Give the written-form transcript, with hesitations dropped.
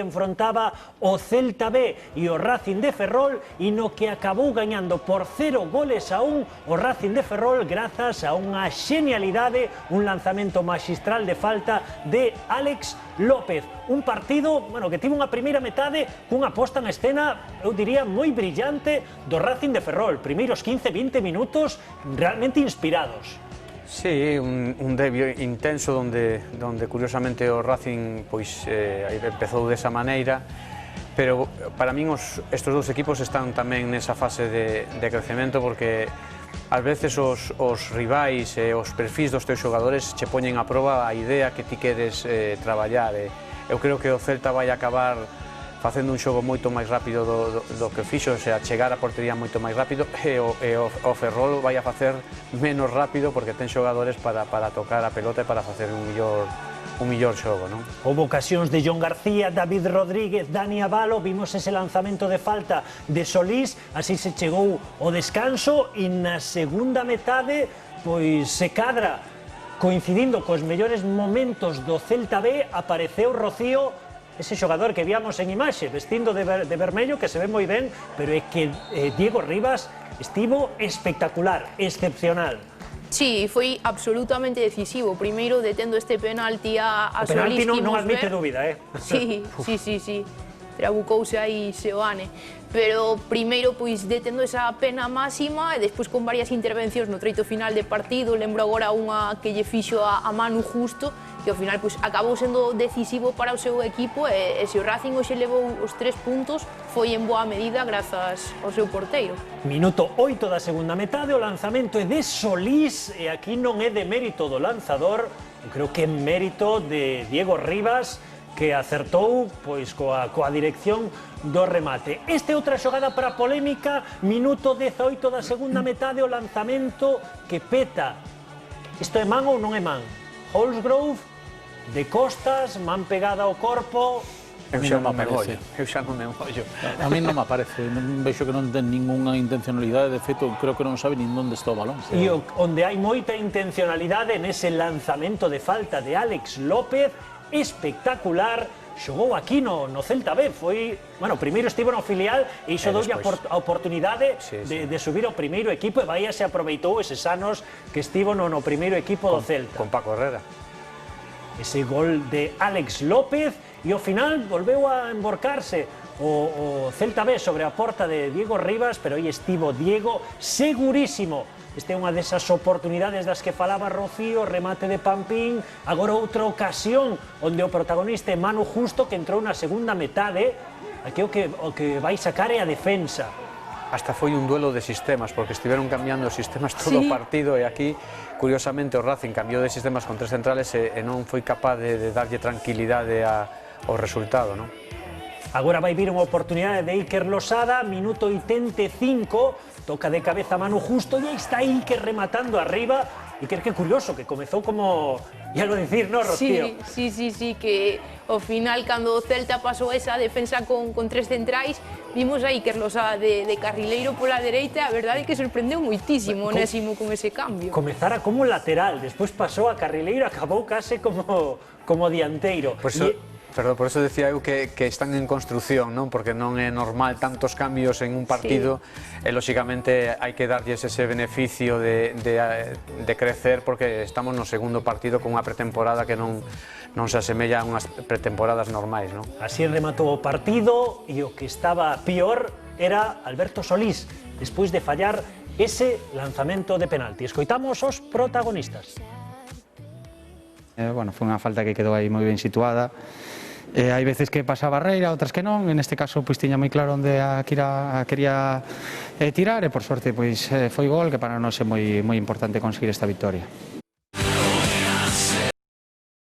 enfrontaba o Celta B e o Racing de Ferrol e no que acabou gañando por 0-1 o Racing de Ferrol grazas a unha xenialidade, un lanzamento maxistral de falta de Alex López. Un partido, bueno, que tivo unha primeira metade cunha posta en escena, eu diría, moi brillante do Racing de Ferrol. Primeiros 15-20 minutos realmente inspirados. Sí, un debut intenso donde curiosamente o Racing pois empezou desa maneira, pero para min estes dous equipos están tamén nesa fase de crecemento porque ás veces os rivais e os perfis dos teus xogadores che poñen a proba a idea que ti queres traballar. Eu creo que o Celta vai acabar facendo un xogo moito máis rápido do que fixo, o sea, chegar a portería moito máis rápido e o Ferrol vai a facer menos rápido porque ten xogadores para tocar a pelota e para facer un millor xogo, non? Houve ocasións de Jon García, David Rodríguez, Dani Abalo, vimos ese lanzamento de falta de Solís, así se chegou o descanso e na segunda metade pois se cadra coincidindo cos mellores momentos do Celta B, apareceu Rocío, ese xogador que víamos en imaxe, vestindo de vermello, que se ve moi ben, pero é que Diego Rivas estivo espectacular, excepcional. Sí, foi absolutamente decisivo. Primeiro, detendo este penalti a Solís. O penalti non admite dúbida, Sí. Trabucouse aí Seoane. Pero primeiro, pois, detendo esa pena máxima e despois con varias intervencións no treito final de partido. Lembro agora unha que lle fixo a Manu Justo, que ao final pois, acabou sendo decisivo para o seu equipo e se o Racing hoxe levou os 3 puntos foi en boa medida grazas ao seu porteiro. Minuto 8 da segunda metade, o lanzamento é de Solís e aquí non é de mérito do lanzador, eu creo que é mérito de Diego Rivas, que acertou pois coa dirección do remate. Esta é outra xogada para polémica, minuto 18 da segunda metade, o lanzamento que peta. Isto é man ou non é man? Holsgrove, de costas, man pegada ao corpo. Eu xa non me mollo. A mí non me parece, non vexo que non ten ninguna intencionalidade, de feito creo que non sabe nin onde está o balón. E onde hai moita intencionalidade nese lanzamento de falta de Alex López, espectacular, xogou aquí no Celta B, foi, bueno, primeiro estivo no filial e iso doulle a oportunidade de subir ao primeiro equipo e vai se aproveitou eses anos que estivo no primeiro equipo do Celta. Con Paco Herrera. Ese gol de Alex López e ao final volveu a emborcarse o Celta B sobre a porta de Diego Rivas, pero aí estivo Diego segurísimo. Esta é unha desas oportunidades das que falaba Rocío, remate de Pampín, agora outra ocasión onde o protagonista é Manu Justo, que entrou na segunda metade, aquí o que vai sacar é a defensa. Hasta foi un duelo de sistemas, porque estiveron cambiando os sistemas todo o partido e aquí, curiosamente, o Racing cambiou de sistemas con 3 centrales e non foi capaz de darlle tranquilidade ao resultado, non? Agora vai vir unha oportunidade de Iker Losada, minuto 85, toca de cabeza Manu Justo e aí está Iker rematando arriba. Iker, que curioso, que comezou como, ya lo decir, ¿no, Rocío? Sí, que ao final, cando o Celta pasou esa defensa con 3 centrais, vimos a Iker Losada de carrileiro pola dereita, a verdade é que sorprendeu moitísimo Onésimo con ese cambio. Comezara como lateral, despois pasou a carrileiro, acabou case como dianteiro. Perdón, por eso decía eu que están en construción, non? Porque non é normal tantos cambios en un partido e, lóxicamente, hai que darlles ese beneficio de crecer porque estamos no segundo partido con unha pretemporada que non se asemella a unhas pretemporadas normais, non? Así rematou o partido e o que estaba pior era Alberto Solís, despois de fallar ese lanzamento de penalti. Escoitamos os protagonistas. Bueno, foi unha falta que quedou aí moi ben situada. Hai veces que pasa a barreira, outras que non. En este caso, pois tiña moi claro onde a quería tirar e, por sorte, pois foi gol, que para nós é moi importante conseguir esta victoria.